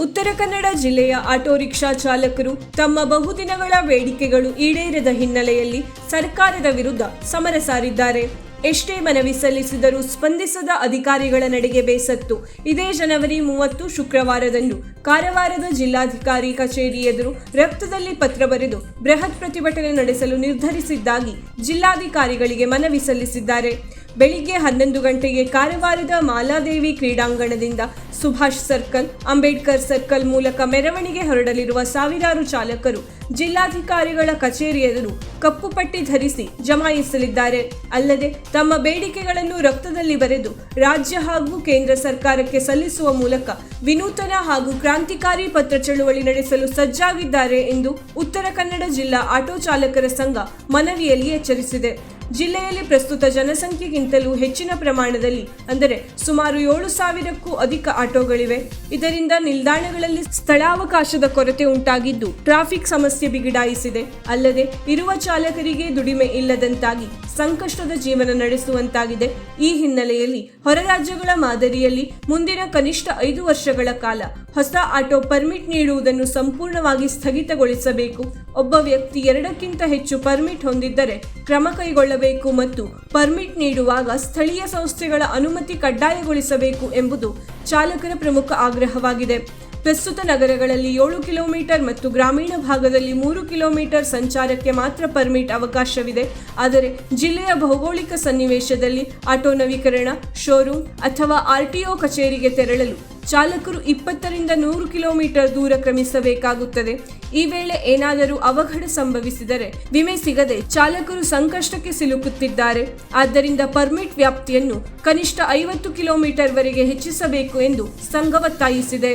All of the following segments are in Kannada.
ಉತ್ತರ ಕನ್ನಡ ಜಿಲ್ಲೆಯ ಆಟೋ ರಿಕ್ಷಾ ಚಾಲಕರು ತಮ್ಮ ಬಹುದಿನಗಳ ಬೇಡಿಕೆಗಳು ಈಡೇರದ ಹಿನ್ನೆಲೆಯಲ್ಲಿ ಸರ್ಕಾರದ ವಿರುದ್ಧ ಸಮರ ಸಾರಿದ್ದಾರೆ. ಎಷ್ಟೇ ಮನವಿ ಸಲ್ಲಿಸಿದರೂ ಸ್ಪಂದಿಸದ ಅಧಿಕಾರಿಗಳ ನಡೆಗೆ ಬೇಸತ್ತು ಇದೇ ಜನವರಿ 30 ಶುಕ್ರವಾರದಂದು ಕಾರವಾರದ ಜಿಲ್ಲಾಧಿಕಾರಿ ಕಚೇರಿ ಎದುರು ರಕ್ತದಲ್ಲಿ ಪತ್ರ ಬರೆದು ಬೃಹತ್ ಪ್ರತಿಭಟನೆ ನಡೆಸಲು ನಿರ್ಧರಿಸಿದ್ದಾಗಿ ಜಿಲ್ಲಾಧಿಕಾರಿಗಳಿಗೆ ಮನವಿ ಸಲ್ಲಿಸಿದ್ದಾರೆ. ಬೆಳಿಗ್ಗೆ 11 ಗಂಟೆಗೆ ಕಾರವಾರದ ಮಾಲಾದೇವಿ ಕ್ರೀಡಾಂಗಣದಿಂದ ಸುಭಾಷ್ ಸರ್ಕಲ್, ಅಂಬೇಡ್ಕರ್ ಸರ್ಕಲ್ ಮೂಲಕ ಮೆರವಣಿಗೆ ಹೊರಡಲಿರುವ ಸಾವಿರಾರು ಚಾಲಕರು ಜಿಲ್ಲಾಧಿಕಾರಿಗಳ ಕಚೇರಿ ಎದುರು ಕಪ್ಪು ಪಟ್ಟಿ ಧರಿಸಿ ಜಮಾಯಿಸಲಿದ್ದಾರೆ. ಅಲ್ಲದೆ ತಮ್ಮ ಬೇಡಿಕೆಗಳನ್ನು ರಕ್ತದಲ್ಲಿ ಬರೆದು ರಾಜ್ಯ ಹಾಗೂ ಕೇಂದ್ರ ಸರ್ಕಾರಕ್ಕೆ ಸಲ್ಲಿಸುವ ಮೂಲಕ ವಿನೂತನ ಹಾಗೂ ಕ್ರಾಂತಿಕಾರಿ ಪತ್ರ ಚಳುವಳಿ ನಡೆಸಲು ಸಜ್ಜಾಗಿದ್ದಾರೆ ಎಂದು ಉತ್ತರ ಕನ್ನಡ ಜಿಲ್ಲಾ ಆಟೋ ಚಾಲಕರ ಸಂಘ ಮನವಿಯಲ್ಲಿ ಎಚ್ಚರಿಸಿದೆ. ಜಿಲ್ಲೆಯಲ್ಲಿ ಪ್ರಸ್ತುತ ಜನಸಂಖ್ಯೆಗಿಂತಲೂ ಹೆಚ್ಚಿನ ಪ್ರಮಾಣದಲ್ಲಿ ಅಂದರೆ ಸುಮಾರು 7,000ಕ್ಕೂ ಅಧಿಕ ಆಟೋಗಳಿವೆ. ಇದರಿಂದ ನಿಲ್ದಾಣಗಳಲ್ಲಿ ಸ್ಥಳಾವಕಾಶದ ಕೊರತೆ ಉಂಟಾಗಿದ್ದು ಟ್ರಾಫಿಕ್ ಸಮಸ್ಯೆ ಬಿಗಡಾಯಿಸಿದೆ. ಅಲ್ಲದೆ ಇರುವ ಚಾಲಕರಿಗೆ ದುಡಿಮೆ ಇಲ್ಲದಂತಾಗಿ ಸಂಕಷ್ಟದ ಜೀವನ ನಡೆಸುವಂತಾಗಿದೆ. ಈ ಹಿನ್ನೆಲೆಯಲ್ಲಿ ಹೊರ ರಾಜ್ಯಗಳ ಮಾದರಿಯಲ್ಲಿ ಮುಂದಿನ ಕನಿಷ್ಠ 5 ವರ್ಷಗಳ ಕಾಲ ಹೊಸ ಆಟೋ ಪರ್ಮಿಟ್ ನೀಡುವುದನ್ನು ಸಂಪೂರ್ಣವಾಗಿ ಸ್ಥಗಿತಗೊಳಿಸಬೇಕು. ಒಬ್ಬ ವ್ಯಕ್ತಿ 2ಕ್ಕಿಂತ ಹೆಚ್ಚು ಪರ್ಮಿಟ್ ಹೊಂದಿದ್ದರೆ ಕ್ರಮ ಕೈಗೊಳ್ಳಬೇಕು ಮತ್ತು ಪರ್ಮಿಟ್ ನೀಡುವಾಗ ಸ್ಥಳೀಯ ಸಂಸ್ಥೆಗಳ ಅನುಮತಿ ಕಡ್ಡಾಯಗೊಳಿಸಬೇಕು ಎಂಬುದು ಚಾಲಕರ ಪ್ರಮುಖ ಆಗ್ರಹವಾಗಿದೆ. ಪ್ರಸ್ತುತ ನಗರಗಳಲ್ಲಿ 7 ಕಿಲೋಮೀಟರ್ ಮತ್ತು ಗ್ರಾಮೀಣ ಭಾಗದಲ್ಲಿ 3 ಕಿಲೋಮೀಟರ್ ಸಂಚಾರಕ್ಕೆ ಮಾತ್ರ ಪರ್ಮಿಟ್ ಅವಕಾಶವಿದೆ. ಆದರೆ ಜಿಲ್ಲೆಯ ಭೌಗೋಳಿಕ ಸನ್ನಿವೇಶದಲ್ಲಿ ಆಟೋ ನವೀಕರಣ, ಶೋರೂಮ್ ಅಥವಾ ಆರ್ಟಿಒ ಕಚೇರಿಗೆ ತೆರಳಲು ಚಾಲಕರು 20ರಿಂದ 100 ಕಿಲೋಮೀಟರ್ ದೂರ ಕ್ರಮಿಸಬೇಕಾಗುತ್ತದೆ. ಈ ವೇಳೆ ಏನಾದರೂ ಅವಘಡ ಸಂಭವಿಸಿದರೆ ವಿಮೆ ಸಿಗದೆ ಚಾಲಕರು ಸಂಕಷ್ಟಕ್ಕೆ ಸಿಲುಕುತ್ತಿದ್ದಾರೆ. ಆದ್ದರಿಂದ ಪರ್ಮಿಟ್ ವ್ಯಾಪ್ತಿಯನ್ನು ಕನಿಷ್ಠ 50 ಕಿಲೋಮೀಟರ್ ವರೆಗೆ ಹೆಚ್ಚಿಸಬೇಕು ಎಂದು ಸಂಘ ಒತ್ತಾಯಿಸಿದೆ.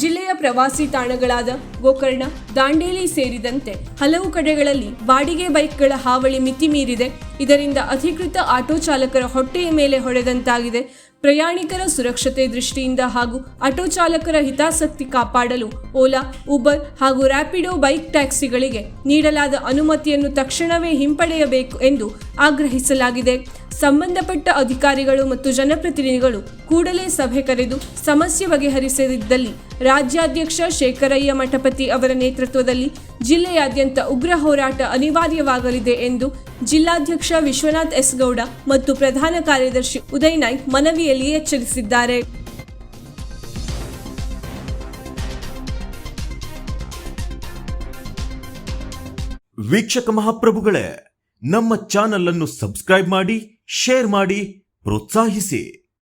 ಜಿಲ್ಲೆಯ ಪ್ರವಾಸಿ ತಾಣಗಳಾದ ಗೋಕರ್ಣ, ದಾಂಡೇಲಿ ಸೇರಿದಂತೆ ಹಲವು ಕಡೆಗಳಲ್ಲಿ ಬಾಡಿಗೆ ಬೈಕ್ಗಳ ಹಾವಳಿ ಮಿತಿ ಮೀರಿದೆ. ಇದರಿಂದ ಅಧಿಕೃತ ಆಟೋ ಚಾಲಕರ ಹೊಟ್ಟೆಯ ಮೇಲೆ ಹೊಡೆದಂತಾಗಿದೆ. ಪ್ರಯಾಣಿಕರ ಸುರಕ್ಷತೆ ದೃಷ್ಟಿಯಿಂದ ಹಾಗೂ ಆಟೋ ಚಾಲಕರ ಹಿತಾಸಕ್ತಿ ಕಾಪಾಡಲು ಓಲಾ, ಉಬರ್ ಹಾಗೂ ರ್ಯಾಪಿಡೋ ಬೈಕ್ ಟ್ಯಾಕ್ಸಿಗಳಿಗೆ ನೀಡಲಾದ ಅನುಮತಿಯನ್ನು ತಕ್ಷಣವೇ ಹಿಂಪಡೆಯಬೇಕು ಎಂದು ಆಗ್ರಹಿಸಲಾಗಿದೆ. ಸಂಬಂಧಪಟ್ಟ ಅಧಿಕಾರಿಗಳು ಮತ್ತು ಜನಪ್ರತಿನಿಧಿಗಳು ಕೂಡಲೇ ಸಭೆ ಕರೆದು ಸಮಸ್ಯೆ ಬಗೆಹರಿಸದಿದ್ದಲ್ಲಿ ರಾಜ್ಯಾಧ್ಯಕ್ಷ ಶೇಖರಯ್ಯ ಮಠಪತಿ ಅವರ ನೇತೃತ್ವದಲ್ಲಿ ಜಿಲ್ಲೆಯಾದ್ಯಂತ ಉಗ್ರ ಹೋರಾಟ ಅನಿವಾರ್ಯವಾಗಲಿದೆ ಎಂದು ಜಿಲ್ಲಾಧ್ಯಕ್ಷ ವಿಶ್ವನಾಥ್ ಎಸ್ ಗೌಡ ಮತ್ತು ಪ್ರಧಾನ ಕಾರ್ಯದರ್ಶಿ ಉದಯ್ ನಾಯ್ಕ್ ಮನವಿಯಲ್ಲಿ ಎಚ್ಚರಿಸಿದ್ದಾರೆ. ವೀಕ್ಷಕ ಮಹಾಪ್ರಭುಗಳೇ, ನಮ್ಮ ಚಾನೆಲ್ ಅನ್ನು ಸಬ್ಸ್ಕ್ರೈಬ್ ಮಾಡಿ, ಶೇರ್ ಮಾಡಿ, ಪ್ರೋತ್ಸಾಹಿಸಿ.